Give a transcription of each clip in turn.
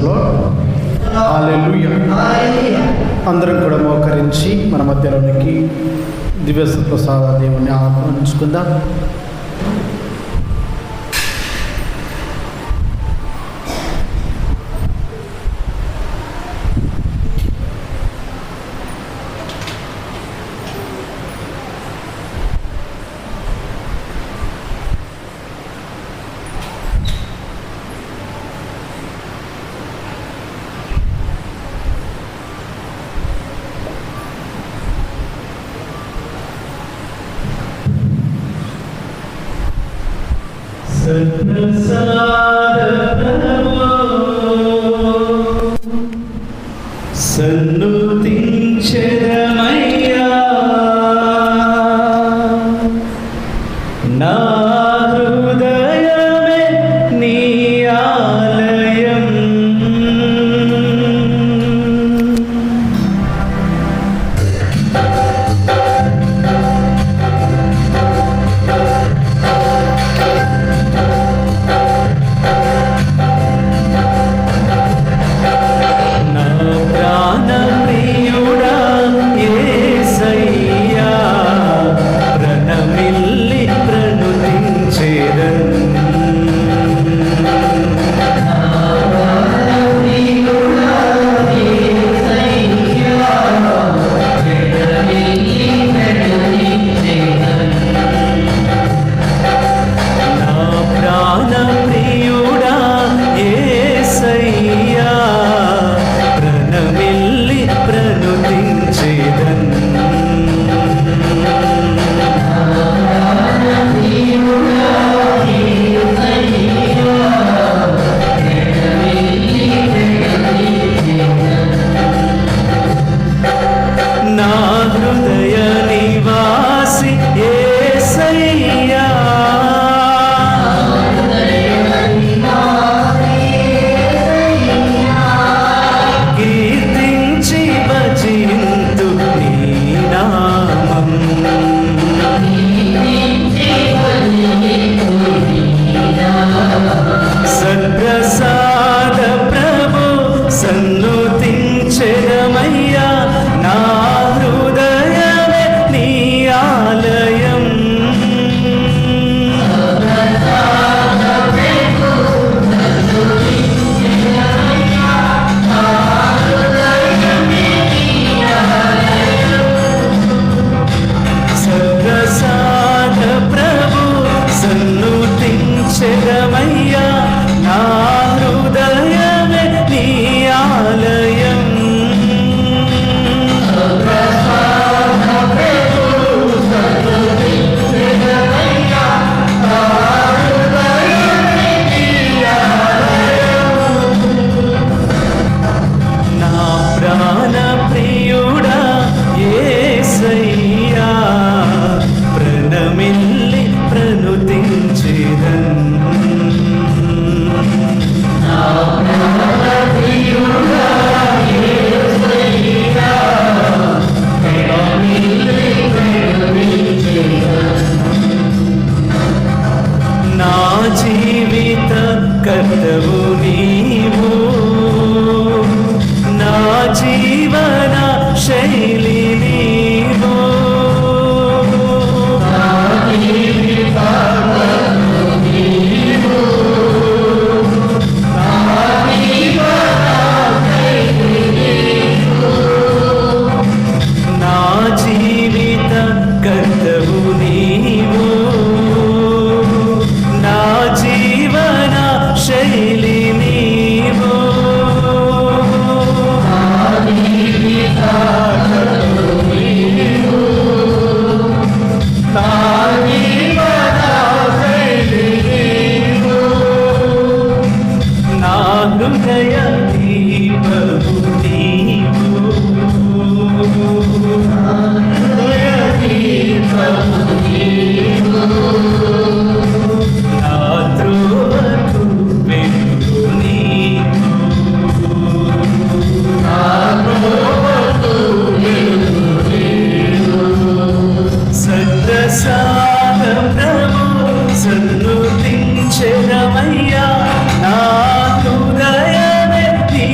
హల్లెలూయా. అందరం కూడా మోకరించి మన మధ్యలోనికి దివ్య ప్రసాద దేవుని ఆహ్వానించుకుందాం. సన్నుతించెదమయ్యా నా హృదయమే నీ ఆలయం. సన్నుతించెదమయ్యా నా హృదయమే నీ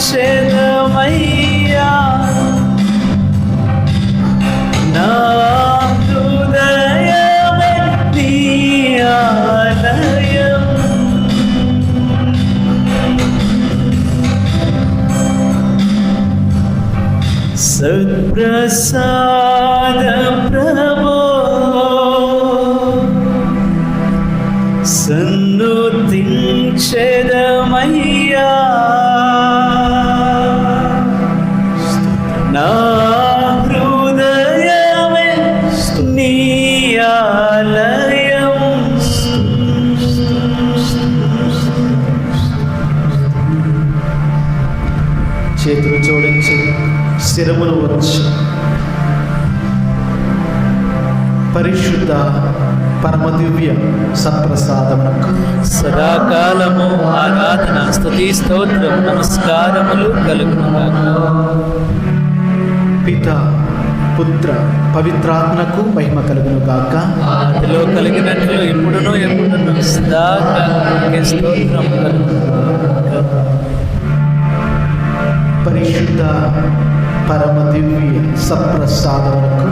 స్తుతించెదమయ్యా నా హృదయమే నీ ఆలయం సత్ప్రసాద ప్రభో సన్నుతించెదమయ్యా నా హృదయమే నీ ఆలయం చేతులు జోడించి శిరములు వచ్చి పరిశుద్ధ పరమదివ్య సత్ప్రసాదమునకు సదాకాలము ఆరాధన స్తుతి స్తోత్రం నమస్కారములు కలుగునుగాక. పిత పుత్ర పవిత్రాత్మకు మహిమ కలుగును గాక. ఆదిలో కలిగినట్లు ఇప్పుడును ఎప్పుడును సదాకాలముకే స్తోత్రం కలుగునుగాక. పరిశుద్ధ పరమదివ్య సత్ప్రసాదమునకు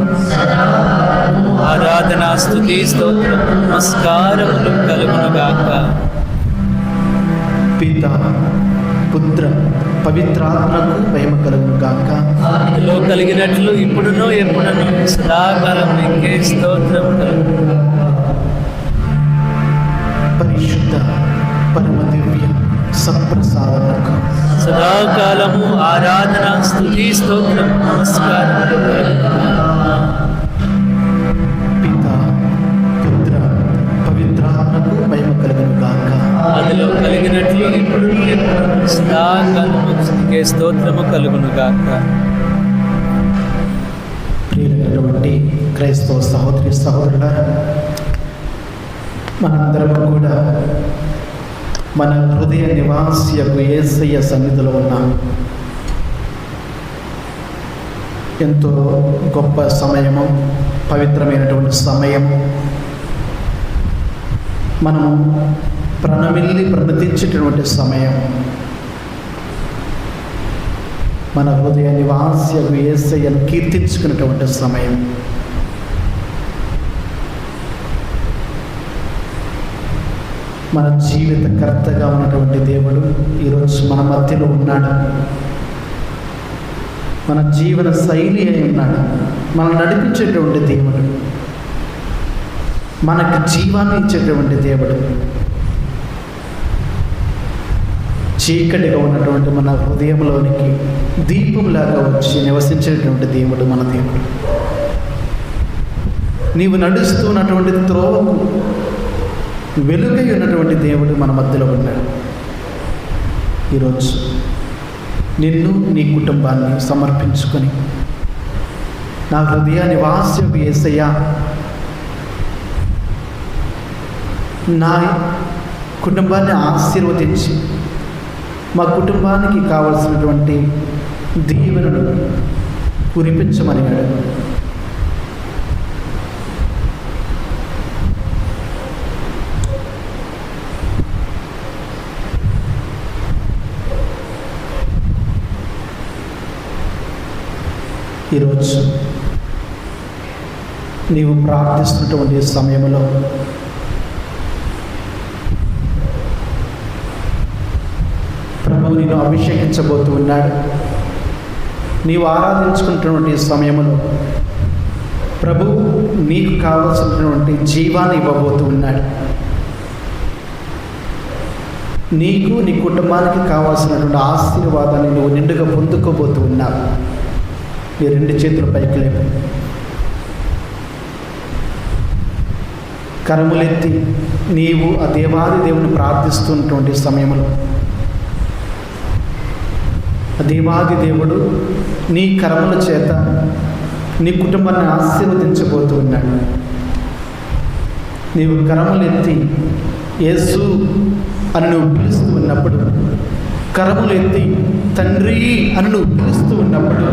ఆరాధన స్తుతి స్తోత్రం నమస్కారములు కలుగునుగాక. పిత పుత్ర పవిత్రాత్మకు మహిమ కలుగును గాక. ఆదిలో కలిగినట్లు ఇప్పుడును ఎప్పుడును సదాకాలముకే స్తోత్రం కలుగునుగాక. పరిశుద్ధ పరమదివ్య సత్ప్రసాదమునకు సదాకాలము ఆరాధన స్తుతి స్తోత్రం నమస్కారములు కలుగునుగాక. పిత పుత్ర పవిత్రాత్మకు మహిమ కలుగును గాక. ఆదిలో కలిగినట్లు ఇప్పుడు సదాకాలముకే స్తోత్రము కలుగునుగాక. ప్రియమైనటువంటి క్రైస్తవ సహోదరి సహోదరులారా, మనందరం కూడా మన హృదయ నివాసియకు యేసయ్య సన్నిధిలో ఉన్నాం. ఎంతో గొప్ప సమయము, పవిత్రమైనటువంటి సమయము. మనము ప్రణమిల్లి ప్రణతించేటటువంటి సమయం. మన హృదయ నివాసియకు యేసయ్యను కీర్తించుకునేటువంటి సమయం. మన జీవిత కర్తగా ఉన్నటువంటి దేవుడు ఈరోజు మన మధ్యలో ఉన్నాడు. మన జీవన శైలి అయి ఉన్నాడు. మనం నడిపించేటువంటి దేవుడు, మనకు జీవాన్ని ఇచ్చేటువంటి దేవుడు. చీకటిగా ఉన్నటువంటి మన హృదయంలోనికి దీపంలాగా వచ్చి నివసించేటువంటి దేవుడు మన దేవుడు. నీవు నడుస్తున్నటువంటి త్రోవకు వెలుగై ఉన్నటువంటి దేవుడు మన మధ్యలో ఉన్నాడు. ఈరోజు నిన్ను నీ కుటుంబాన్ని సమర్పించుకొని, నా హృదయ నివాస్యపు యేసయ్యా, నా కుటుంబాన్ని ఆశీర్వదించి మా కుటుంబానికి కావలసినటువంటి దీవెనను కురిపించమని అడుగు. ఈరోజు నీవు ప్రార్థిస్తున్నటువంటి సమయంలో ప్రభువు నిన్ను అభిషేకించబోతూ ఉన్నాడు. నీవు ఆరాధించుకుంటున్నటువంటి సమయంలో ప్రభువు నీకు కావలసినటువంటి జీవాన్ని ఇవ్వబోతూ ఉన్నాడు. నీకు నీ కుటుంబానికి కావాల్సినటువంటి ఆశీర్వాదాన్ని నువ్వు నిండుగా పొందుకోబోతూ ఉన్నావు. నీ రెండు చేతుల పైకి లేపు, కరములెత్తి నీవు ఆ దేవాది దేవుని ప్రార్థిస్తున్నటువంటి సమయంలో ఆ దేవాది దేవుడు నీ కరముల చేత నీ కుటుంబాన్ని ఆశీర్వదించబోతూ ఉన్నాడు. నీవు కరములెత్తి యేసు అని నువ్వు పిలుస్తూ ఉన్నప్పుడు, కరములెత్తి తండ్రి అని నువ్వు పిలుస్తూ ఉన్నప్పుడు,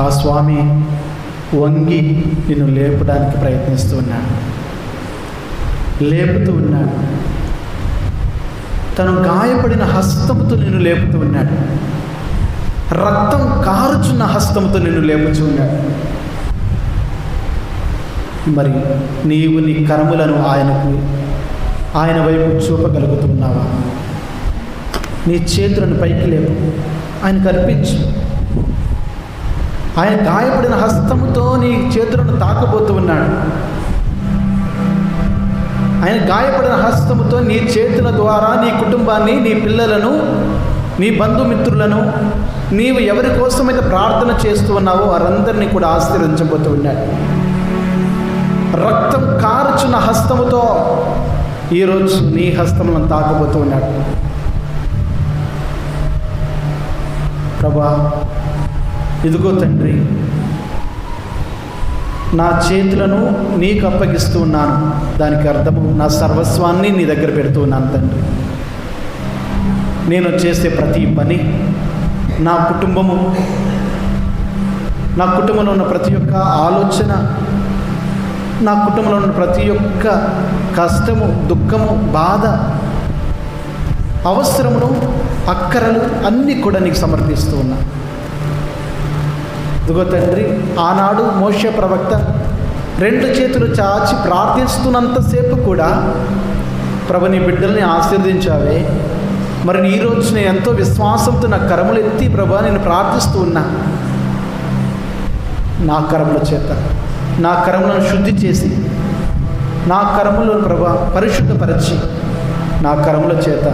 ఆ స్వామి వంగి నిన్ను లేపడానికి ప్రయత్నిస్తూ ఉన్నాడు, లేపుతూ ఉన్నాడు. తను గాయపడిన హస్తముతో నిన్ను లేపుతూ ఉన్నాడు. రక్తం కారుచున్న హస్తముతో నిన్ను లేపుతూ ఉన్నాడు. మరి నీవు నీ కరములను ఆయన వైపు చూపగలుగుతున్నావా? నీ చేతులను పైకి లేపు, ఆయనకు అర్పించు. ఆయన గాయపడిన హస్తముతో నీ చేతులను తాకబోతూ ఉన్నాడు. ఆయన గాయపడిన హస్తముతో నీ చేతుల ద్వారా నీ కుటుంబాన్ని, నీ పిల్లలను, నీ బంధుమిత్రులను, నీవు ఎవరి కోసమైతే ప్రార్థన చేస్తూ ఉన్నావో వారందరినీ కూడా ఆశీర్వదించబోతూ ఉన్నాడు. రక్తం కారుచున్న హస్తముతో ఈరోజు నీ హస్తములను తాకబోతూ ఉన్నాడు. ప్రభా, ఇదిగో తండ్రి, నా చేతులను నీకు అప్పగిస్తూ ఉన్నాను. దానికి అర్థము నా సర్వస్వాన్ని నీ దగ్గర పెడుతూ ఉన్నాను తండ్రి. నేను చేసే ప్రతి పని, నా కుటుంబంలో ఉన్న ప్రతి ఒక్క ఆలోచన, నా కుటుంబంలో ఉన్న ప్రతి ఒక్క కష్టము, దుఃఖము, బాధ, అవసరమును, అక్కరలు అన్నీ కూడా నీకు సమర్పిస్తూ ఉన్నా. ఇదిగో తండ్రి, ఆనాడు మోషే ప్రవక్త 2 చేతులు చాచి ప్రార్థిస్తున్నంతసేపు కూడా ప్రభు నీ బిడ్డల్ని ఆశీర్వదించావే. మరి ఈరోజు నేను ఎంతో విశ్వాసంతో నా కరములు ఎత్తి ప్రభు నేను ప్రార్థిస్తూ ఉన్నా. నా కరముల చేత నా కరములను శుద్ధి చేసి, నా కరములను ప్రభు పరిశుద్ధపరిచి, నా కరముల చేత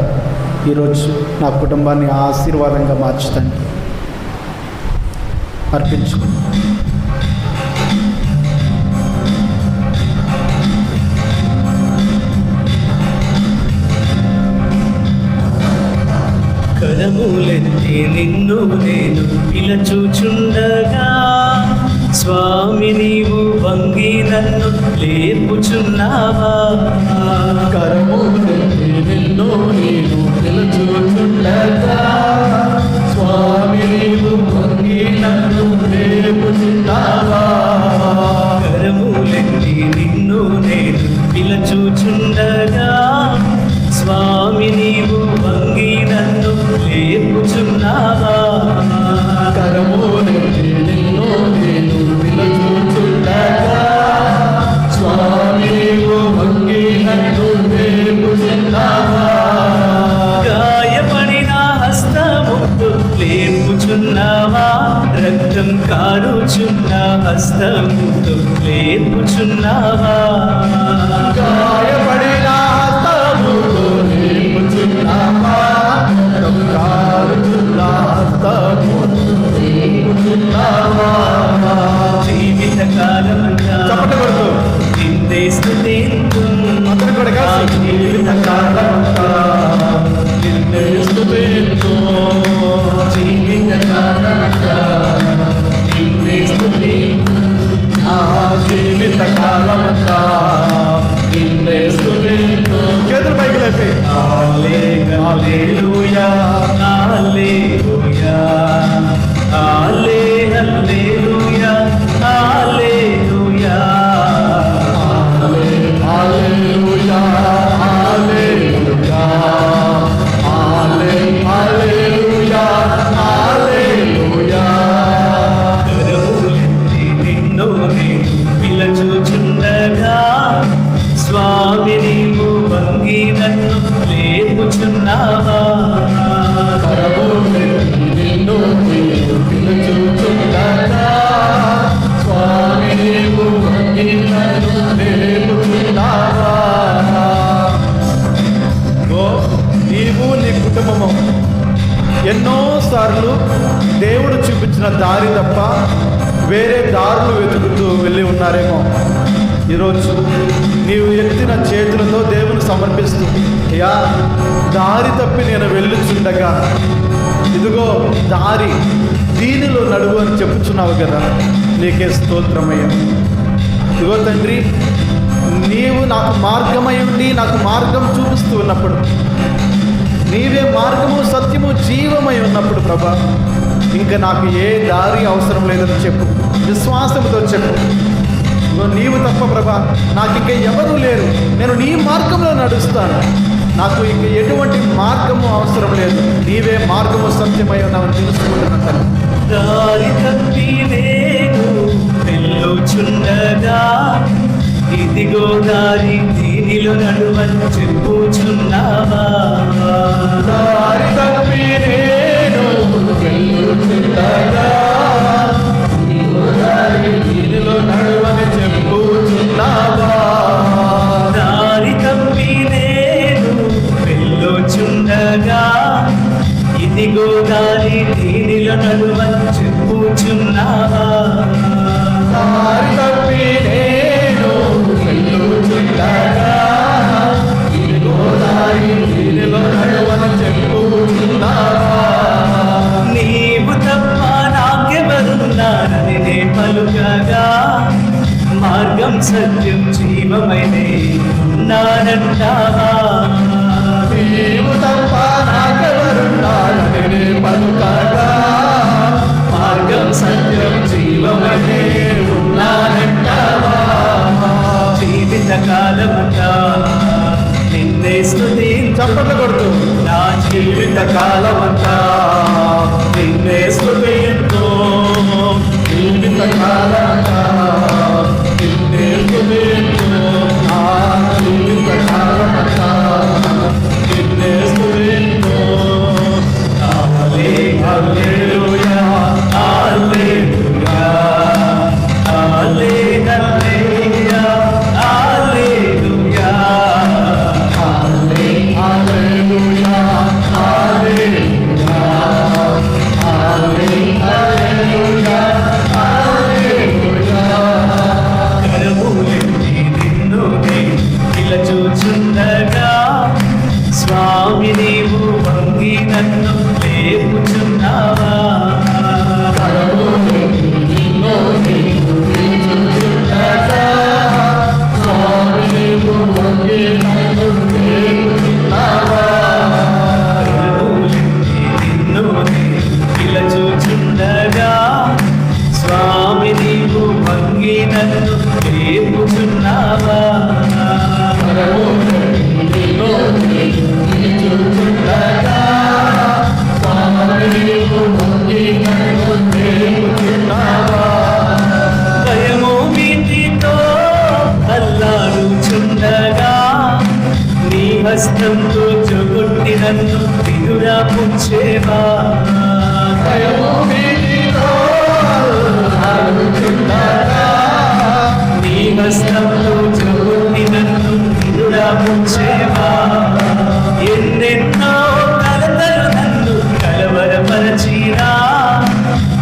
ఈరోజు నా కుటుంబాన్ని ఆశీర్వాదంగా మార్చుతాను. అర్పించు. కరములెత్తి నిన్ను నేను పిలచుచుండగా, స్వామి నీవు వంగి నన్ను లేపుచున్నావా? కరములెత్తి నిన్ను నేను పిలచుచుండగా, స్వామి నీవు వంగి నన్ను లేపుచున్నావా? కరములెత్తి నిన్ను నేను పిలచుచుండగా, స్వామి నీవు వంగి నన్ను లేపుచున్నావా? కరములెత్తి నిన్ను నేను పిలచుచుండగా, స్వామి నీవు వంగి నన్ను లేపుచున్నావా? గాయపడిన హస్తముతో లేపుచున్నావా? రక్తం కారుచున్న హస్తముతో లేపుచున్నావా? గాయపడిన హస్తముతో లేపుచున్నావా? రక్తం కారుచున్న హస్తముతో లేపుచున్నావా? జీవిత కాలమంతా చప్పట్లు కొడుతూ నిన్నే స్తుతింతును. అందరూ కూడా కలిసి జీవిత కాలమంతా నిన్నే స్తుతింతును. జీవిత కాలమంతా నిన్నే స్తుతింతును. నా జీవిత కాలమంతా నిన్నే స్తుతింతును. చేతులు పైకి లేపి హల్లెలూయా, హల్లెలూయా, హల్లెలూయా, హల్లెలూయా. హల్లెలూయా, హల్లెలూయా, హల్లెలూయా, హల్లెలూయా. కరములెత్తి నిన్ను నేను పిలచుచుండగా, స్వామి నీవు వంగి నన్ను లేపుచున్నావా? కరములెత్తి నిన్ను నేను పిలుచుచుండగా, స్వామి నీవు వంగి నన్ను లేపుచున్నావా? నీవు నీ కుటుంబము ఎన్నోసార్లు దేవుడు చూపించిన దారి తప్ప వేరే దారులు వెతుకుతూ వెళ్ళి ఉన్నారేమో. ఈరోజు నీవు ఎత్తిన చేతులతో దేవుని సమర్పిస్తూ, అయ్యా దారి తప్పి నేను వెళ్ళుచుండగా ఇదిగో దారి, దీనిలో నడువు అని చెప్పుచున్నావు కదా, నీకే స్తోత్రమయ్యా. ఇదిగో తండ్రి, నీవు నాకు మార్గమై ఉండి నాకు మార్గం చూపిస్తూ ఉన్నప్పుడు, నీవే మార్గము, సత్యము, జీవమై ఉన్నప్పుడు ప్రభా, ఇంకా నాకు ఏ దారి అవసరం లేదని చెప్పు, విశ్వాసంతో చెప్పు. నీవు తప్ప ప్రభా నాకు ఇంకా ఎవరూ లేరు, నేను నీ మార్గంలో నడుస్తాను, నాకు ఇంక ఎటువంటి మార్గము అవసరం లేదు, నీవే మార్గము సత్యమై ఉన్నావని తెలుసుకుంటున్నాను తండ్రి. దారి తప్పి నేను వెళ్ళుచుండగా ఇదిగో దారి దీనిలో నడువని చెప్పుచున్నావా. దారి తప్పి నేను వెళ్ళుచుండగా ఇదిగో దారి దీనిలో నడువని చెప్పుచున్నావా. దారి తప్పి నేను వెళ్ళుచుండగా ఇదిగో దారి దీనిలో నడువని చెప్పుచున్నావా. దారి తప్పి నేను వెళ్ళుచుండగా ఇదిగో దారి దీనిలో నడువని చెప్పుచున్నావా. నీవు తప్ప నాకెవరున్నారని నే పలుకగా మార్గం సత్యం జీవమైనే ఉన్నానంటావా. నీవు తప్ప నాకెవరున్నారని నే పలుకగా మార్గం సత్యం జీవమనే ఉన్నానంటావా. జీవిత కాలమంతా నిన్నే స్తుతి చప్పట్లు కొడుతూ నా జీవిత కాలమంతా నిన్నే స్తుతింతు, జీవిత కాలమంతా నిన్నే స్తుతింతు, నా జీవిత కాలమంతా నిన్నే స్తుతింతు. హల్లెలూయా హల్లెలూయా హల్లెలూయా హల్లెలూయా హల్లెలూయా హల్లెలూయా హల్లెలూయా హల్లెలూయా. కరములెత్తి నిన్ను నిలచుచుండగా స్వామి నీవు వంగి నన్ను లేపుచున్నావా. కరములెత్తి నిన్ను నిలచుచుండగా స్వామి నీవు వంగి నన్ను లేపుచున్నావా. భయము భీతితో అల్లాడుచుండగా నీ హస్తంతో జొగొట్టి నన్ను విడురా పుచ్చేవా. నీ హస్తంతో జొగొట్టి నన్ను విడురా పుచ్చేవా. ఎన్నెన్నో కలతలు నన్ను కలవరపరచినా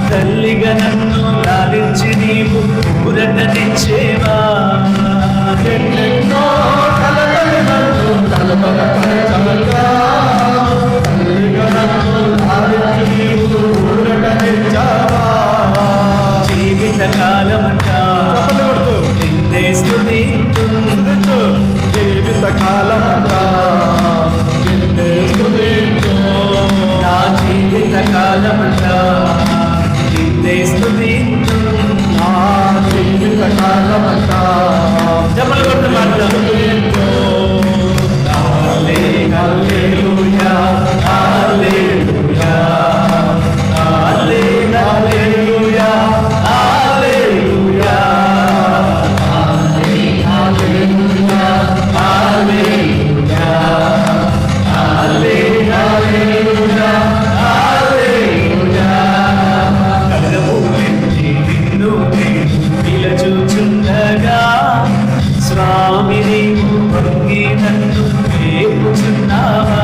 తల్లిగా నన్ను లాలించి నీవు ఊరటనిచ్చేవా. ఎన్నెన్నో కలతలు నన్ను కలవరపరచగా, తల్లిగా నన్ను లాలించి నీవు ఊరటనిచ్చావా. జీవిత కాలమంతా నిన్నే స్తుతింతు, జీవిత కాలమంతా నిన్నే స్తుతింతు, నా జీవిత కాలమంతా నిన్నే స్తుతింతు. నా జీవిత కాలమంతా జపలు కొట్టు మాట్లాడు. హల్లెలూయా హల్లెలూయా హల్లెలూయా హల్లెలూయా హల్లెలూయా హల్లెలూయా హల్లెలూయా హల్లెలూయా. కరములెత్తి నిన్ను పిలచుచుండగా స్వామి నీవు వంగి నన్ను లేపుచున్నావా.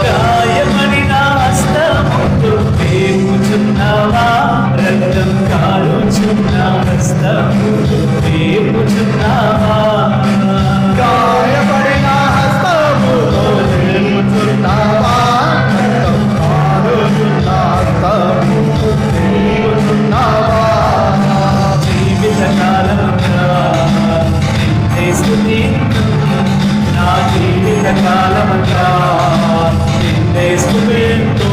గాయపడిన హస్తముతో లేపుచున్నావా. రక్తం కారుచున్న హస్తముతో లేపుచున్నావా. గాయపడిన హస్తముతో లేపుచున్నావా. రక్తం కారుచున్న హస్తముతో లేపుచున్నావా. జీవిత కాలమంతా నిన్నే స్తుతింతు, నా జీవిత కాలమంతా నిన్నే స్తుతింతు.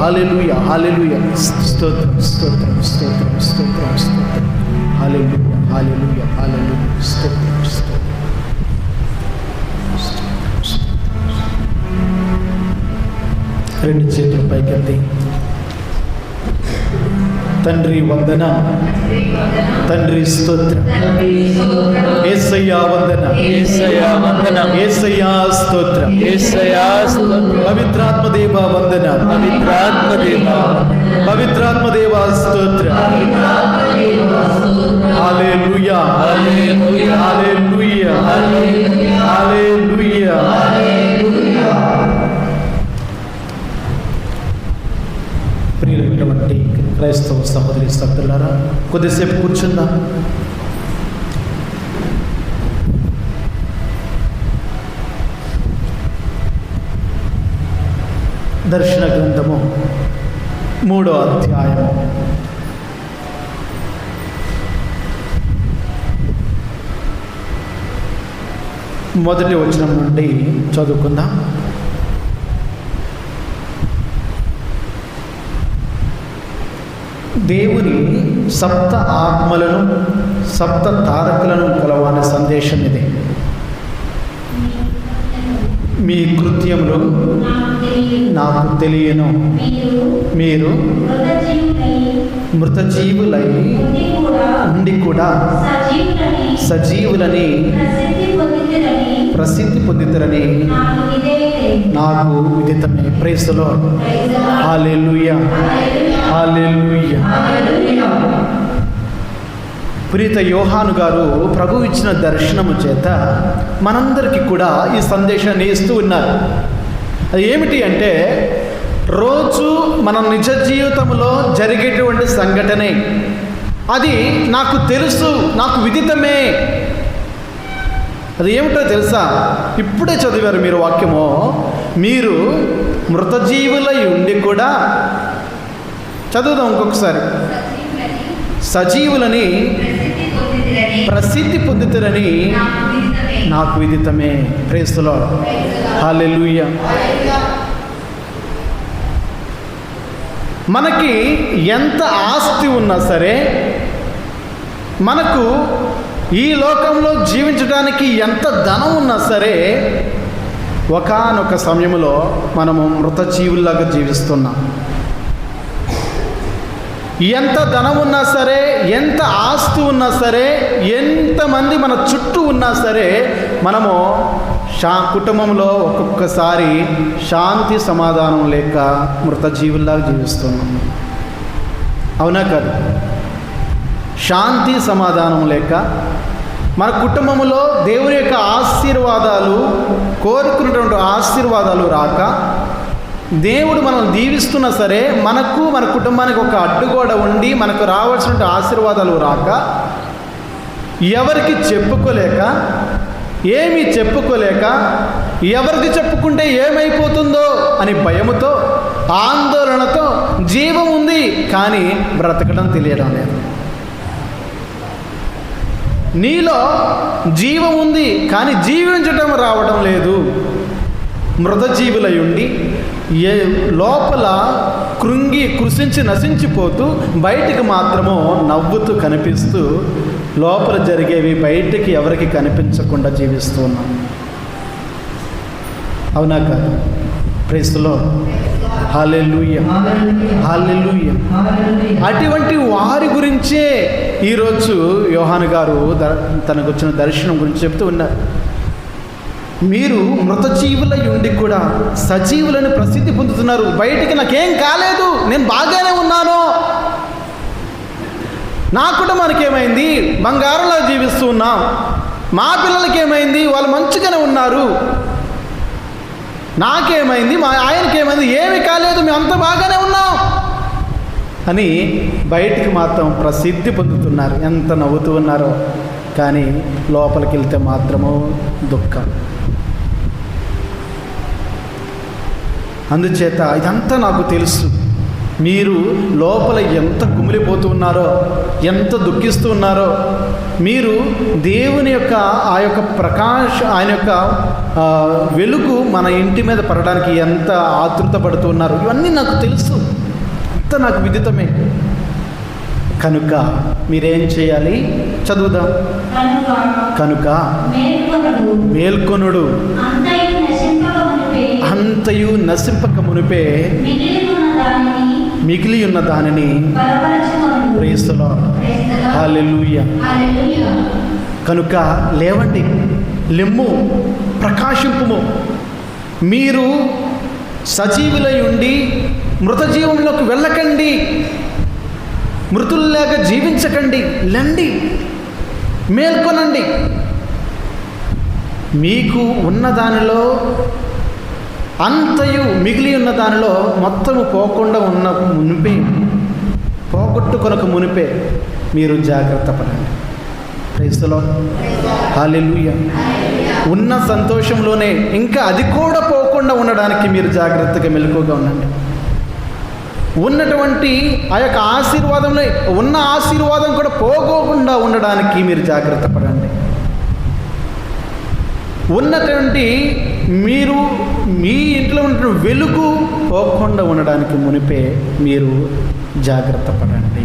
హల్లెలూయా హల్లెలూయా. స్తోత్రం స్తోత్రం స్తోత్రం స్తోత్రం స్తోత్రం. హల్లెలూయా హల్లెలూయా హల్లెలూయా. స్తోత్రం స్తోత్రం. రెండు చేతులు పైకెత్తి తండ్రి వందన, తండ్రి స్తోత్రం, యేసయ్యా వందన, యేసయ్యా వందనం, యేసయ్యా స్తోత్రం, యేసయ్యా స్తోత్రం, పవిత్రాత్మ దేవ వందన, పవిత్రాత్మ దేవా, పవిత్రాత్మ దేవ స్తోత్రం. హల్లెలూయా హల్లెలూయా, హల్లెలూయా హల్లెలూయా. ప్రియమైనటువంటి క్రైస్తవ సహోదరి సహోదరులారా, కొద్దిసేపు కూర్చుందాం. దర్శన గ్రంథము 3వ అధ్యాయము మొదటి వచనం నుండి చదువుకుందాం. దేవుని సప్త ఆత్మలను సప్త తారకులను కలవాని సందేశం ఇదే. మీ కృత్యములు నాకు తెలియను. మీరు మృతజీవులై ఉండి కూడా సజీవులని ప్రసిద్ధి పొందితరని నాకు విదితమే. Praise the Lord. Hallelujah hallelujah. ప్రీత యోహాను గారు ప్రభు ఇచ్చిన దర్శనము చేత మనందరికీ కూడా ఈ సందేశాన్ని ఇస్తూ ఉన్నారు. అది ఏమిటి అంటే, రోజు మన నిజ జీవితంలో జరిగేటువంటి సంఘటనే. అది నాకు తెలుసు, నాకు విదితమే. అది ఏమిటో తెలుసా? ఇప్పుడే చదివారు మీరు వాక్యము. మీరు మృతజీవులై ఉండి కూడా, చదువుదాం ఇంకొకసారి, సజీవులని ప్రసిద్ధి పొందుతారని నాకు విదితమే. Praise the Lord. హల్లెలూయా. మనకి ఎంత ఆస్తి ఉన్నా సరే, మనకు ఈ లోకంలో జీవించడానికి ఎంత ధనం ఉన్నా సరే, ఒకానొక సమయంలో మనము మృతజీవుల్లాగా జీవిస్తున్నాం. ఎంత ధనం ఉన్నా సరే, ఎంత ఆస్తి ఉన్నా సరే, ఎంతమంది మన చుట్టూ ఉన్నా సరే, మనము కుటుంబంలో ఒక్కొక్కసారి శాంతి సమాధానం లేక మృతజీవుల్లాగా జీవిస్తున్నాం. అవునా కాదు? శాంతి సమాధానం లేక మన కుటుంబంలో దేవుని యొక్క ఆశీర్వాదాలు, కోరుకున్నటువంటి ఆశీర్వాదాలు రాక, దేవుడు మనల్ని దీవిస్తున్నా సరే మనకు మన కుటుంబానికి ఒక అడ్డుగోడ ఉండి మనకు రావాల్సిన ఆశీర్వాదాలు రాక, ఎవరికి చెప్పుకోలేక, ఏమీ చెప్పుకోలేక, ఎవరికి చెప్పుకుంటే ఏమైపోతుందో అని భయముతో, ఆందోళనతో జీవం ఉంది కానీ బ్రతకడం తెలియడం లేదు. నీలో జీవం ఉంది కానీ జీవించటం రావడం లేదు. మృతజీవులై ఉండి లోపల కృంగి కృషించి నశించిపోతూ బయటికి మాత్రము నవ్వుతూ కనిపిస్తూ, లోపల జరిగేవి బయటికి ఎవరికి కనిపించకుండా జీవిస్తూ ఉన్నాం. అవునా కాదు? Praise the Lord. Hallelujah hallelujah. అటువంటి వారి గురించే ఈరోజు యోహాను గారు తనకు వచ్చిన దర్శనం గురించి చెప్తూ ఉన్నారు. మీరు మృతజీవులై ఉండి కూడా సజీవులను ప్రసిద్ధి పొందుతున్నారు. బయటికి నాకేం కాలేదు, నేను బాగానే ఉన్నాను, నా కుటుంబానికి ఏమైంది, బంగారంలో జీవిస్తూ ఉన్నాం, మా పిల్లలకి ఏమైంది, వాళ్ళు మంచిగానే ఉన్నారు, నాకేమైంది, మా ఆయనకి ఏమైంది, ఏమీ కాలేదు, మేము అంత బాగానే ఉన్నాం అని బయటికి మాత్రం ప్రసిద్ధి పొందుతున్నారు. ఎంత నవ్వుతూ ఉన్నారో, కానీ లోపలికి వెళ్తే మాత్రము దుఃఖం. అందుచేత ఇదంతా నాకు తెలుసు. మీరు లోపల ఎంత కుమిలిపోతూ ఉన్నారో, ఎంత దుఃఖిస్తూ ఉన్నారో, మీరు దేవుని యొక్క ఆ యొక్క ఆయన యొక్క వెలుగు మన ఇంటి మీద పడడానికి ఎంత ఆతృత పడుతూ ఉన్నారు, ఇవన్నీ నాకు తెలుసు, అంత నాకు విదితమే. కనుక మీరేం చేయాలి? చదువుదాం. కనుక మేల్కొనుడు అంతయు నశింపక మునిపే మిగిలి ఉన్న దానిని ప్రేస్తులో హల్లెలూయా. కనుక లేవండి, లెమ్ము, ప్రకాశింపుము. మీరు సజీవులై ఉండి మృత జీవంలోకి వెళ్ళకండి, మృతుల్లాగా జీవించకండి, లెండి, మేల్కొనండి. మీకు ఉన్న దానిలో అంతయు మిగిలి ఉన్న దానిలో మొత్తము పోకుండా ఉన్న మునిపే, పోగొట్టుకొనక మునిపే మీరు జాగ్రత్త పడండి. Praise the Lord. హల్లెలూయా. ఉన్న సంతోషంలోనే ఇంకా అది కూడా పోకుండా ఉండడానికి మీరు జాగ్రత్తగా మెలకువగా ఉండండి. ఉన్నటువంటి ఆ యొక్క ఆశీర్వాదంలో ఉన్న ఆశీర్వాదం కూడా పోగోకుండా ఉండడానికి మీరు జాగ్రత్త పడండి. ఉన్నటువంటి మీరు మీ ఇంట్లో ఉన్న వెలుగు పోకుండా ఉండడానికి మునిపే మీరు జాగ్రత్త పడండి,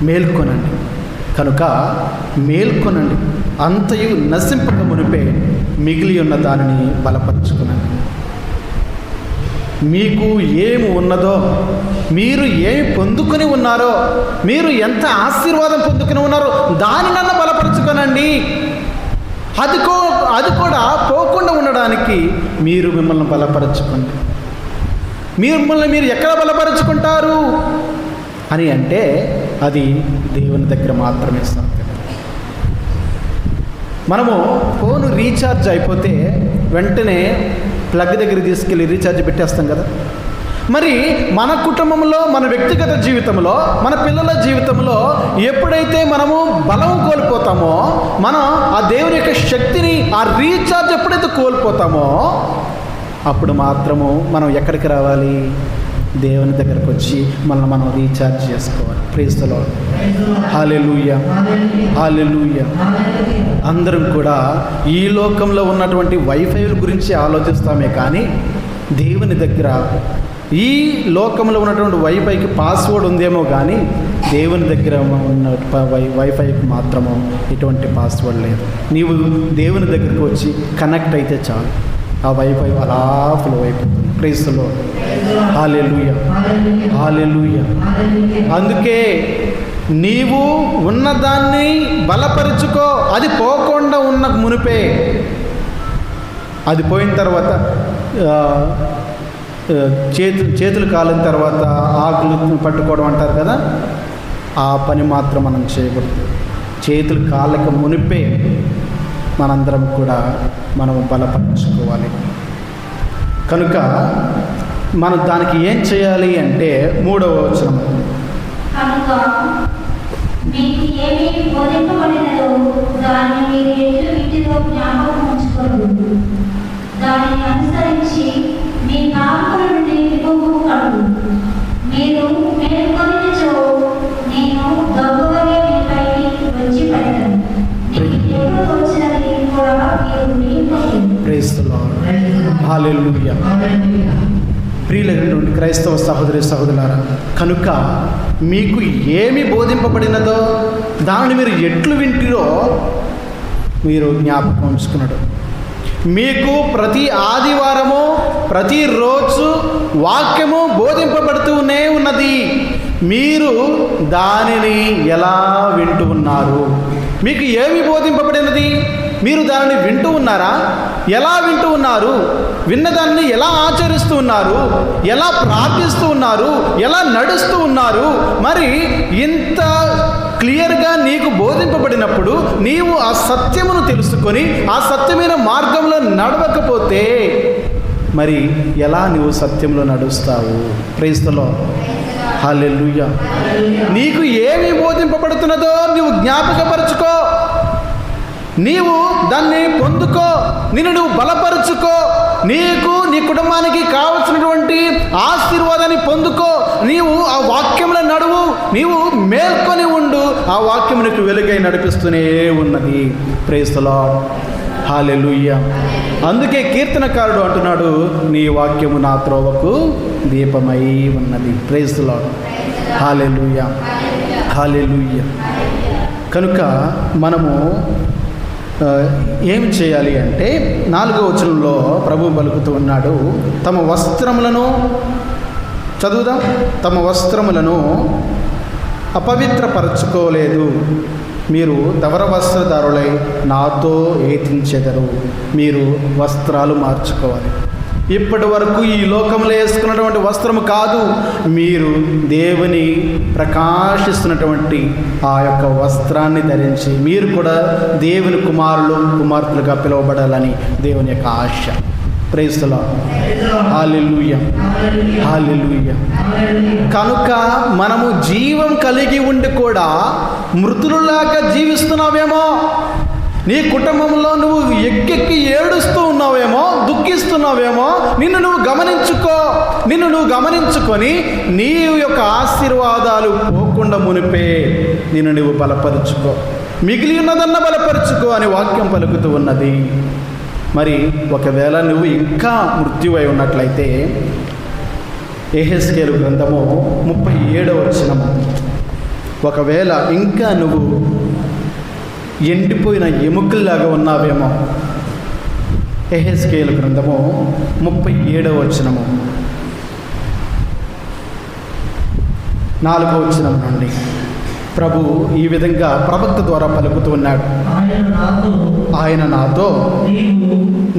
మేల్కొనండి. కనుక మేల్కొనండి, అంతయు నశింపక మునిపే మిగిలి ఉన్న దానిని బలపరుచుకునండి. మీకు ఏమి ఉన్నదో, మీరు ఏమి పొందుకొని ఉన్నారో, మీరు ఎంత ఆశీర్వాదం పొందుకొని ఉన్నారో దానినన్నా బలపరుచుకోనండి. అది కూడా పోకుండా ఉండడానికి మీరు మిమ్మల్ని బలపరచుకోండి. మిమ్మల్ని మీరు ఎక్కడ బలపరుచుకుంటారు అని అంటే అది దేవుని దగ్గర మాత్రమే సాధ్యం. మనము ఫోను రీఛార్జ్ అయిపోతే వెంటనే ప్లగ్ దగ్గర తీసుకెళ్ళి రీఛార్జ్ పెట్టేస్తాం కదా. మరి మన కుటుంబంలో, మన వ్యక్తిగత జీవితంలో, మన పిల్లల జీవితంలో ఎప్పుడైతే మనము బలం కోల్పోతామో, మనం ఆ దేవుని యొక్క శక్తిని, ఆ రీఛార్జ్ ఎప్పుడైతే కోల్పోతామో అప్పుడు మాత్రము మనం ఎక్కడికి రావాలి? దేవుని దగ్గరకు వచ్చి మనం రీఛార్జ్ చేసుకోవాలి. Praise the Lord. Hallelujah, hallelujah. అందరం కూడా ఈ లోకంలో ఉన్నటువంటి వైఫైల గురించి ఆలోచిస్తామే కానీ దేవుని దగ్గర ఈ లోకంలో ఉన్నటువంటి వైఫైకి పాస్వర్డ్ ఉందేమో కానీ దేవుని దగ్గర ఉన్న వైఫైకి మాత్రము ఎటువంటి పాస్వర్డ్ లేదు. నీవు దేవుని దగ్గరికి వచ్చి కనెక్ట్ అయితే చాలు, ఆ వైఫై అలా ఫ్లో అయిపోతుంది. Praise the Lord. Hallelujah, hallelujah. అందుకే నీవు ఉన్నదాన్ని బలపరుచుకో. అది పోకుండా ఉన్న మునిపే, అది పోయిన తర్వాత చేతులు కాలిన తర్వాత ఆకులు పట్టుకోవడం అంటారు కదా, ఆ పని మాత్రం మనం చేయకూడదు. చేతులు కాళ్ళకి మునిపే మనందరం కూడా మనం బలపరుచుకోవాలి. కనుక మనం దానికి ఏం చేయాలి అంటే 3వ వచనం, కనుక మీకు ఏమి బోధింపబడినదో దాన్ని మీరు ఎట్లు ఇంటిలో జ్ఞాపకం ఉంచుకోండి. దానిని అనుసరించి మీ నాలుకల నుండి విప్పుకొనడు. మీరు మేల్కొనిచో నేను దగ్గరగా మీపైకి వచ్చి పడతాను. మీకు ఎప్పుడు వచ్చినది కూడా మీరు మేల్కొనండి. Praise the Lord. హల్లెలూయా. ప్రియులైనటువంటి క్రైస్తవ సహోదరి సహోదరులారా, కనుక మీకు ఏమి బోధింపబడినదో దానిని మీరు ఎట్లు వింటిరో మీరు జ్ఞాపకం ఉంచుకున్నాడు. మీకు ప్రతి ఆదివారము, ప్రతిరోజు వాక్యము బోధింపబడుతూనే ఉన్నది. మీరు దానిని ఎలా వింటూ ఉన్నారు? మీకు ఏమి బోధింపబడినది? మీరు దానిని వింటూ ఉన్నారా? ఎలా వింటూ ఉన్నారు? విన్నదాన్ని ఎలా ఆచరిస్తూ ఉన్నారు? ఎలా ప్రార్థిస్తూ ఉన్నారు? ఎలా నడుస్తూ ఉన్నారు? మరి ఇంత క్లియర్గా నీకు బోధింపబడినప్పుడు నీవు ఆ సత్యమును తెలుసుకొని ఆ సత్యమైన మార్గంలో నడవకపోతే మరి ఎలా నువ్వు సత్యంలో నడుస్తావు? Praise the Lord. హల్లెలూయా. నీకు ఏమి బోధింపబడుతున్నదో నువ్వు జ్ఞాపకపరచుకో, నీవు దాన్ని పొందుకో, నువ్వు బలపరుచుకో, నీకు నీ కుటుంబానికి కావలసినటువంటి ఆశీర్వాదాన్ని పొందుకో. నీవు ఆ వాక్యంలో నడువు, నీవు మేల్కొని ఉండు. ఆ వాక్యం నీకు వెలుగై నడిపిస్తూనే ఉన్నది. Praise the Lord. హల్లెలూయా. అందుకే కీర్తనకారుడు అంటున్నాడు, నీ వాక్యము నా త్రోవకు దీపమై ఉన్నది. Praise the Lord. Hallelujah, hallelujah. కనుక మనము ఏమి చేయాలి అంటే 4వ వచనంలో ప్రభు పలుకుతూ ఉన్నాడు, తమ వస్త్రములను చదువుదాం. తమ వస్త్రములను అపవిత్రపరచుకోలేదు, మీరు ధవర వస్త్రధారులై నాతో ఏతించెదరు. మీరు వస్త్రాలు మార్చుకోవాలి. ఇప్పటి వరకు ఈ లోకంలో వేసుకున్నటువంటి వస్త్రము కాదు, మీరు దేవుని ప్రకాశిస్తున్నటువంటి ఆ యొక్క వస్త్రాన్ని ధరించి మీరు కూడా దేవుని కుమారులు కుమార్తెలుగా పిలువబడాలని దేవుని యొక్క ఆశ. Praise the Lord. Hallelujah, hallelujah. కనుక మనము జీవం కలిగి ఉండి కూడా మృతులులాగా జీవిస్తున్నావేమో, నీ కుటుంబంలో నువ్వు ఎక్కెక్కి ఏడుస్తూ ఉన్నావేమో, దుఃఖిస్తున్నావేమో, నిన్ను నువ్వు గమనించుకొని నీ యొక్క ఆశీర్వాదాలు పోకుండా మునిపే నిన్ను నువ్వు బలపరుచుకో, మిగిలి ఉన్నదన్న బలపరుచుకో అని వాక్యం పలుకుతూ ఉన్నది. మరి ఒకవేళ నువ్వు ఇంకా మృత్యువై ఉన్నట్లయితే యెహెజ్కేలు గ్రంథము 37వ వచనము, ఒకవేళ ఇంకా నువ్వు ఎండిపోయిన ఎముకల్లాగా ఉన్నావేమో, యెహెజ్కేలు గ్రంథము 37వ వచనము 4వ వచనం నుండి ప్రభు ఈ విధంగా ప్రవక్త ద్వారా పలుకుతూ ఉన్నాడు. ఆయన నాతో,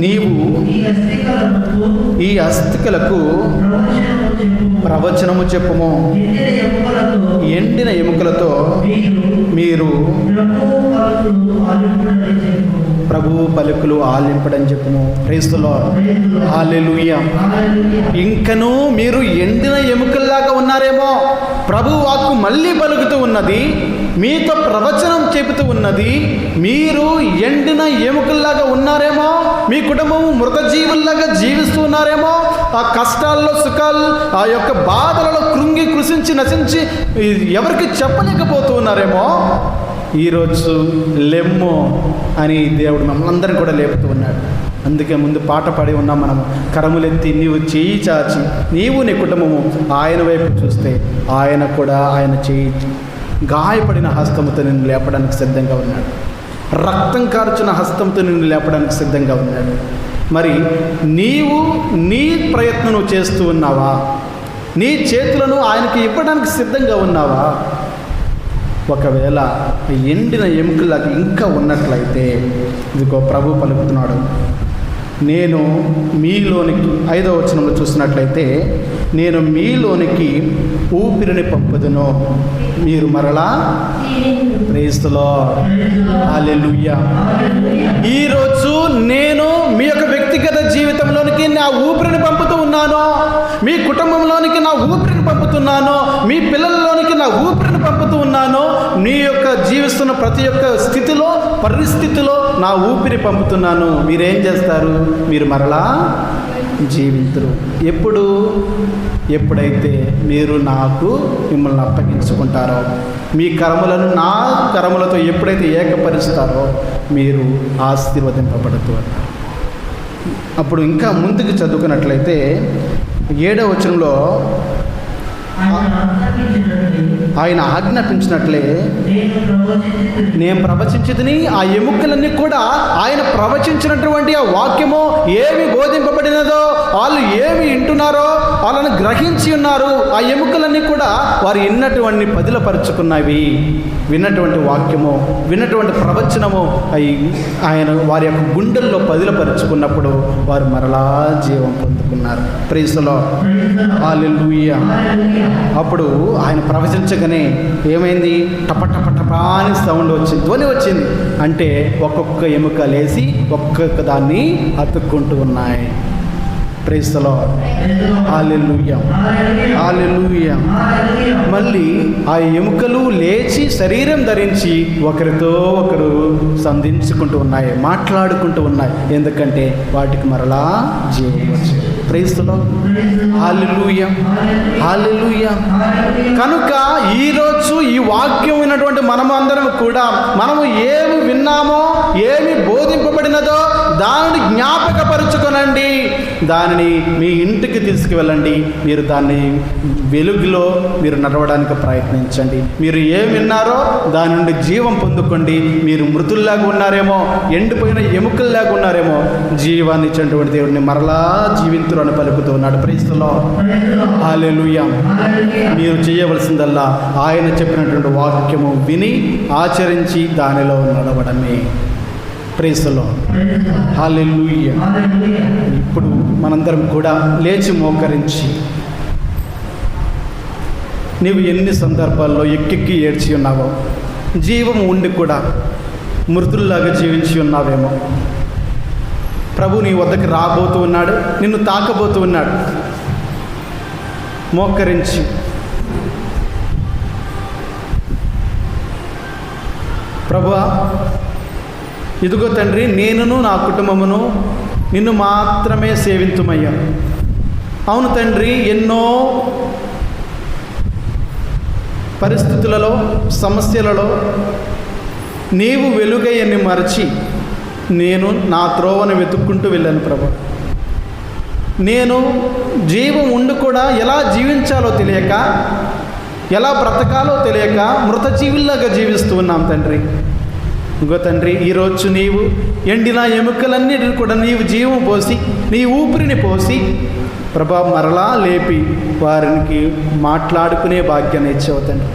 నీవు ఈ అస్థికలకు ప్రవచనము చెప్పుము, ఎండిన ఎముకలతో మీరు ప్రభువు పలుకులు ఆలింపడని చెప్పుము. Praise the Lord. హల్లెలూయా. ఇంకనూ మీరు ఎండిన ఎముకల్లాగా ఉన్నారేమో, ప్రభు వాక్కు మళ్ళీ పలుకుతూ ఉన్నది, మీతో ప్రవచనం చెబుతూ ఉన్నది. మీరు ఎండిన ఎముకల్లాగా ఉన్నారేమో, మీ కుటుంబము మృతజీవుల్లాగా జీవిస్తూ ఉన్నారేమో, ఆ కష్టాల్లో సుఖాలు ఆ యొక్క బాధలలో కృంగి కృషించి నశించి ఎవరికి చెప్పలేకపోతూ ఉన్నారేమో, ఈరోజు లెమ్ము అని దేవుడు మమ్మల్ని కూడా లేపుతూ ఉన్నాడు. అందుకే ముందు పాట పాడి ఉన్నాం మనము, కరములెత్తి నీవు చేయి చాచి నీవు నీ కుటుంబము ఆయన వైపు చూస్తే ఆయన కూడా ఆయన చేయి గాయపడిన హస్తముతో నిన్ను లేపడానికి సిద్ధంగా ఉన్నాడు, రక్తం కార్చిన హస్తంతో నిన్ను లేపడానికి సిద్ధంగా ఉన్నాడు. మరి నీవు నీ ప్రయత్నం చేస్తూ ఉన్నావా? నీ చేతులను ఆయనకి ఇవ్వడానికి సిద్ధంగా ఉన్నావా? ఒకవేళ ఎండిన ఎముకలకు ఇంకా ఉన్నట్లయితే ఇదిగో ప్రభు పలుకుతున్నాడు, నేను మీలోనికి 5వ వచనంలో చూసినట్లయితే, నేను మీలోనికి ఊపిరిని పంపుదును, మీరు మరలా. Praise the Lord. హల్లెలూయా. ఈరోజు నేను మీ యొక్క వ్యక్తిగత జీవితంలోనికి నా ఊపిరిని పంపుతూ ఉన్నాను, మీ కుటుంబంలోనికి నా ఊపిరిని పంపుతున్నాను, మీ పిల్లలలోనికి నా ఊపిరిని పంపుతూ ఉన్నాను. నీ యొక్క జీవిస్తున్న ప్రతి ఒక్క స్థితిలో పరిస్థితిలో నా ఊపిరి పంపుతున్నాను. మీరేం చేస్తారు? మీరు మరలా జీవించరు. ఎప్పుడైతే మీరు నాకు మిమ్మల్ని అప్పగించుకుంటారో, మీ కర్మలను నా కర్మలతో ఎప్పుడైతే ఏకపరుస్తారో మీరు ఆశీర్వదింపబడుతారు. అప్పుడు ఇంకా ముందుకు చదువుకున్నట్లయితే 7వ వచనంలో ఆయన ఆజ్ఞాపించినట్లే నేను ప్రవచించితిని. ఆ ఎముకలన్నీ కూడా ఆయన ప్రవచించినటువంటి ఆ వాక్యము ఏమి బోధింపబడినదో, వాళ్ళు ఏమి వింటున్నారో వాళ్ళని గ్రహించి ఉన్నారు. ఆ ఎముకలన్నీ కూడా వారు విన్నటువంటి పదిలపరుచుకున్నవి. విన్నటువంటి వాక్యము, విన్నటువంటి ప్రవచనము ఆయన వారి యొక్క గుండెల్లో పదిలపరుచుకున్నప్పుడు వారు మరలా జీవం పొందుకున్నారు. Praise the Lord. హల్లెలూయా. అప్పుడు ఆయన ప్రవచించగానే ఏమైంది? టపటపటపా అని సౌండ్ వచ్చింది, ధ్వని వచ్చింది. అంటే ఒక్కొక్క ఎముక లేచి ఒక్కొక్క దాన్ని అతుక్కుంటూ ఉన్నాయి. Praise the Lord. Hallelujah, hallelujah. మళ్ళీ ఆ ఎముకలు లేచి శరీరం ధరించి ఒకరితో ఒకరు సంధించుకుంటూ ఉన్నాయి, మాట్లాడుకుంటూ ఉన్నాయి. ఎందుకంటే వాటికి మరలా జీవం వచ్చింది. Praise the Lord. Hallelujah, hallelujah. కనుక ఈరోజు ఈ వాక్యం విన్నటువంటి మనము అందరం కూడా మనము ఏమి విన్నామో ఏమి బోధింపబడినదో దానిని జ్ఞాపకపరుచుకొనండి, దానిని మీ ఇంటికి తీసుకువెళ్ళండి. మీరు దాన్ని వెలుగులో మీరు నడవడానికి ప్రయత్నించండి. మీరు ఏమి విన్నారో దాని నుండి జీవం పొందుకోండి. మీరు మృతుల్లాగా ఉన్నారేమో, ఎండిపోయిన ఎముకల్లాగా ఉన్నారేమో, జీవాన్ని ఇచ్చినటువంటి దేవుడిని మరలా జీవింతురు అని పలుకుతూ ఉన్నాడు. ప్రైస్తులో హల్లెలూయా. మీరు చేయవలసిందల్లా ఆయన చెప్పినటువంటి వాక్యము విని ఆచరించి దానిలో నడవడమే. ప్రైస్తులో హల్లెలూయా. ఇప్పుడు మనందరం కూడా లేచి మోకరించి, నీవు ఎన్ని సందర్భాల్లో ఎక్కెక్కి ఏడ్చి ఉన్నావో, జీవం ఉండి కూడా మృతుల్లాగా జీవించి ఉన్నావేమో, ప్రభు నీ వద్దకు రాబోతూ ఉన్నాడు, నిన్ను తాకబోతూ ఉన్నాడు. మోకరించి ప్రభువా, ఇదిగో తండ్రి, నేనును నా కుటుంబమును నిన్ను మాత్రమే సేవింతుమయ్యా. అవును తండ్రి, ఎన్నో పరిస్థితులలో, సమస్యలలో నీవు వెలుగయ్యని మరచి నేను నా త్రోవను వెతుక్కుంటూ వెళ్ళాను ప్రభు. నేను జీవం ఉండి కూడా ఎలా జీవించాలో తెలియక, ఎలా బ్రతకాలో తెలియక మృత జీవుల్లాగా జీవిస్తూ ఉన్నాం తండ్రి. ఇంకో తండ్రి, ఈరోజు నీవు ఎండిన ఎముకలన్నిటిని కూడా నీవు జీవం పోసి, నీ ఊపిరిని పోసి ప్రభా మరలా లేపి వారికి మాట్లాడుకునే భాగ్యాన్ని ఇచ్చావు తండ్రి.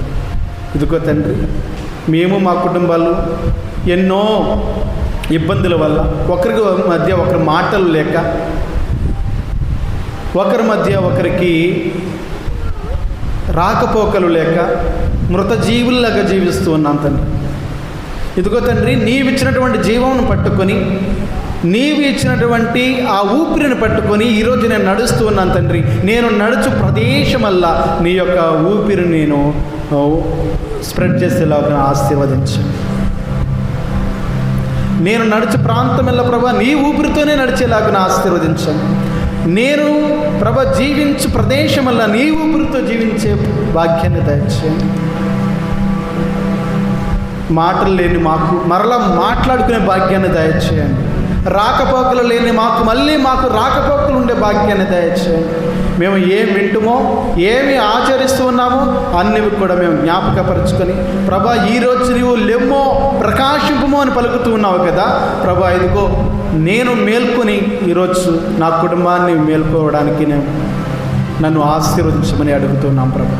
ఇదిగో తండ్రి, మేము మా కుటుంబాలు ఎన్నో ఇబ్బందుల వల్ల, ఒకరికి మధ్య ఒకరి మాటలు లేక, ఒకరి మధ్య ఒకరికి రాకపోకలు లేక మృత జీవుల్లాగా జీవిస్తూ ఉన్నాం తండ్రి. ఇదిగో తండ్రి, నీవిచ్చినటువంటి జీవమును పట్టుకొని, నీవు ఇచ్చినటువంటి ఆ ఊపిరిని పట్టుకొని ఈరోజు నేను నడుస్తూ ఉన్నాను తండ్రి. నేను నడుచు ప్రదేశమల్లా నీ యొక్క ఊపిరిని నేను స్ప్రెడ్ చేసేలాగా ఆశీర్వదించు. నేను నడుచు ప్రాంతమల్లా ప్రభా నీ ఊపిరితోనే నడిచేలాగా ఆశీర్వదించాను. నేను ప్రభ జీవించు ప్రదేశమల్లా నీ ఊపిరితో జీవించే భాగ్యాన్ని దయచేయండి. మాటలు లేని మాకు మరలా మాట్లాడుకునే భాగ్యాన్ని దయచేయండి. రాకపోకలు లేని మాకు రాకపోకలు ఉండే భాగ్యాన్ని దయచేయండి. మేము ఏం వింటుమో, ఏమి ఆచరిస్తూ ఉన్నామో అన్నీ కూడా మేము జ్ఞాపకపరుచుకొని, ప్రభా ఈరోజు నీవు లెమ్మో ప్రకాశింపమో అని పలుకుతూ ఉన్నావు కదా ప్రభా. ఇదిగో నేను మేల్కొని ఈరోజు నా కుటుంబాన్ని మేల్కోవడానికి నన్ను ఆశీర్వదించమని అడుగుతున్నాం ప్రభా.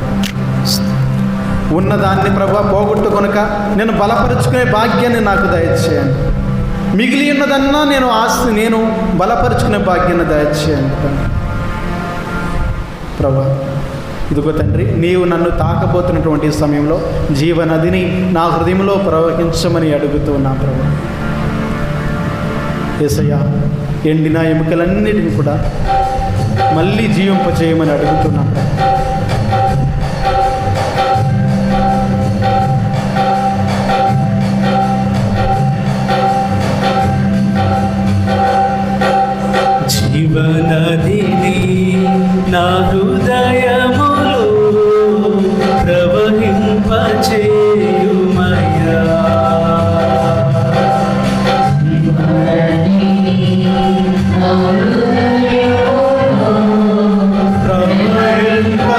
ఉన్నదాన్ని ప్రభా పోగొట్టుకొనక నేను బలపరుచుకునే భాగ్యాన్ని నాకు దయచేయండి. మిగిలి ఉన్నదన్నా నేను బలపరుచుకునే భాగ్యాన్ని దయచేయండి ప్రభా. ఇదిగో తండ్రి, నీవు నన్ను తాకబోతున్నటువంటి సమయంలో జీవనదిని నా హృదయంలో ప్రవహించమని అడుగుతున్నా ప్రభా. యేసయ్యా, ఎండిన ఎముకలన్నిటిని కూడా మళ్ళీ జీవింపచేయమని అడుగుతున్నాం. జీవనదిని నా హృదయములో ప్రవహింపచేయుమయ్యా. ప్రవహింప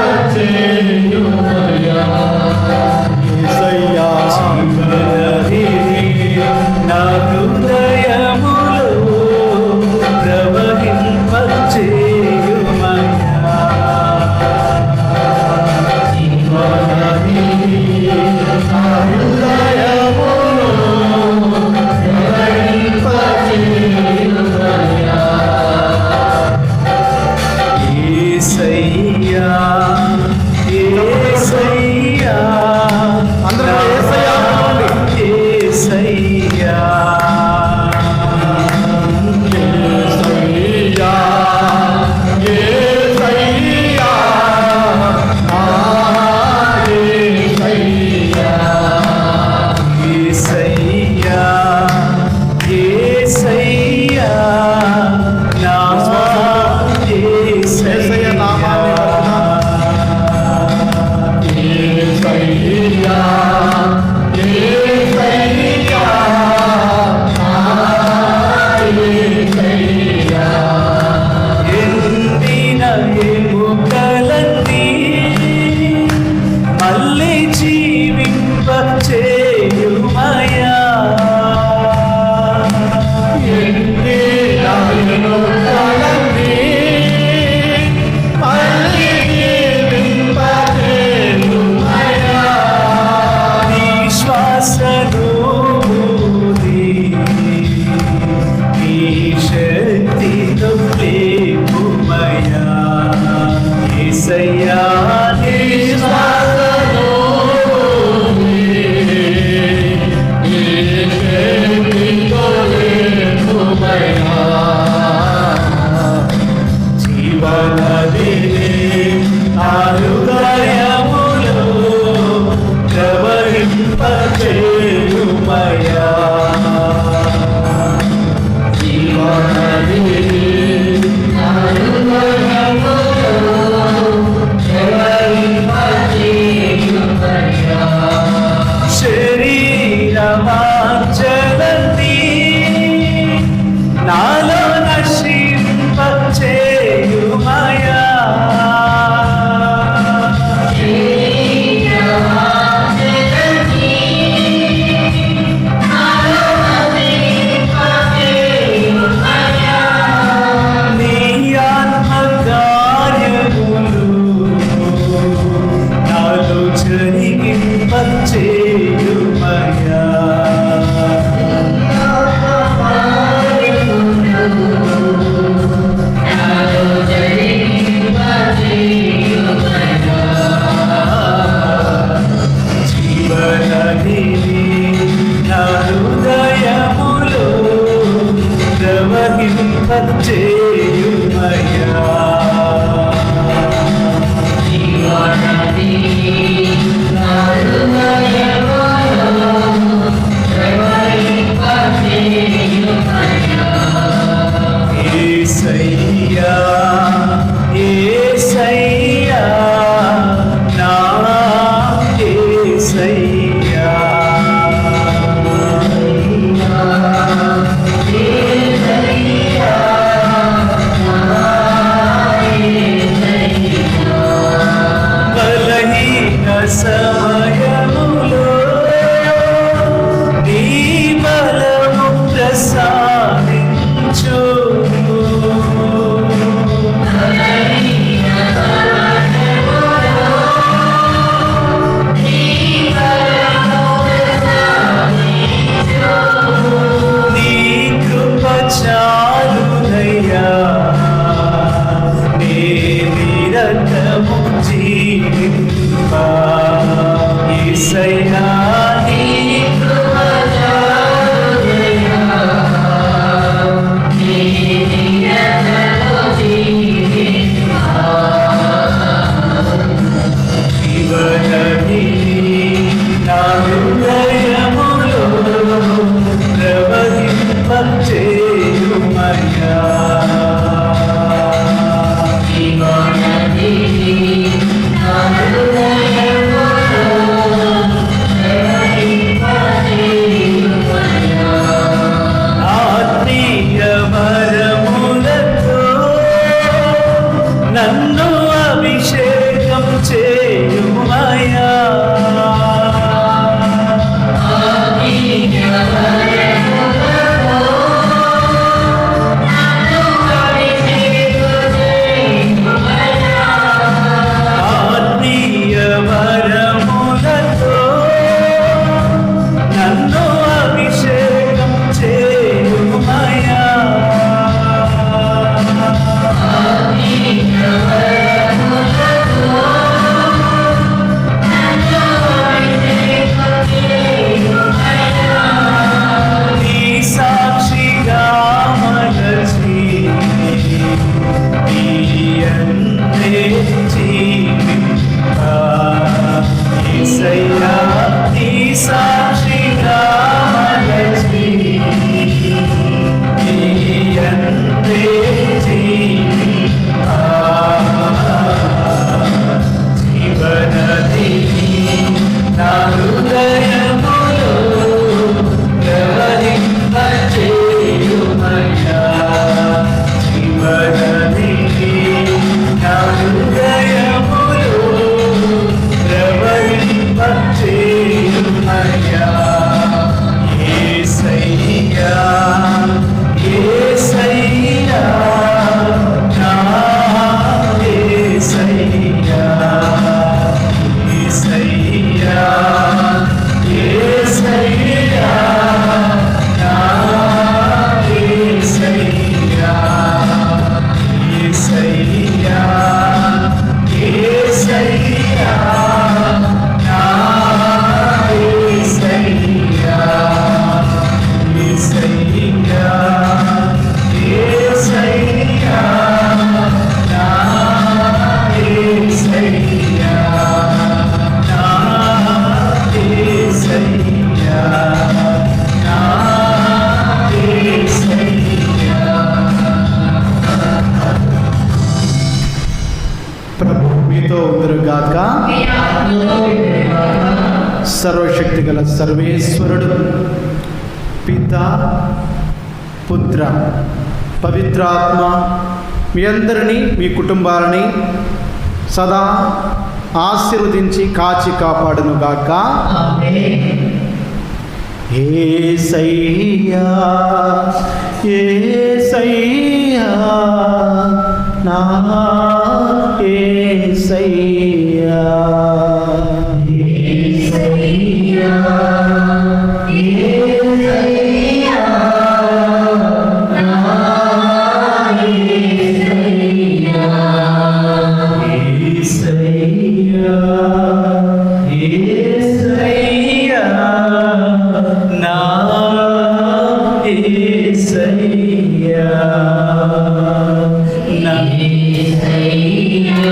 సర్వశక్తి గల సర్వేశ్వరుడు పిత పుత్ర పవిత్రాత్మ మీ అందరినీ మీ కుటుంబాలని సదా ఆశీర్వదించి కాచి కాపాడునుగాక. యేసయ్యా యేసయ్యా నా యేసయ్యా యేసయ్యా యేసయ్యా నా యేసయ్యా యేసయ్యా యేసయ్యా నా యేసయ్యా నా యేసయ్యా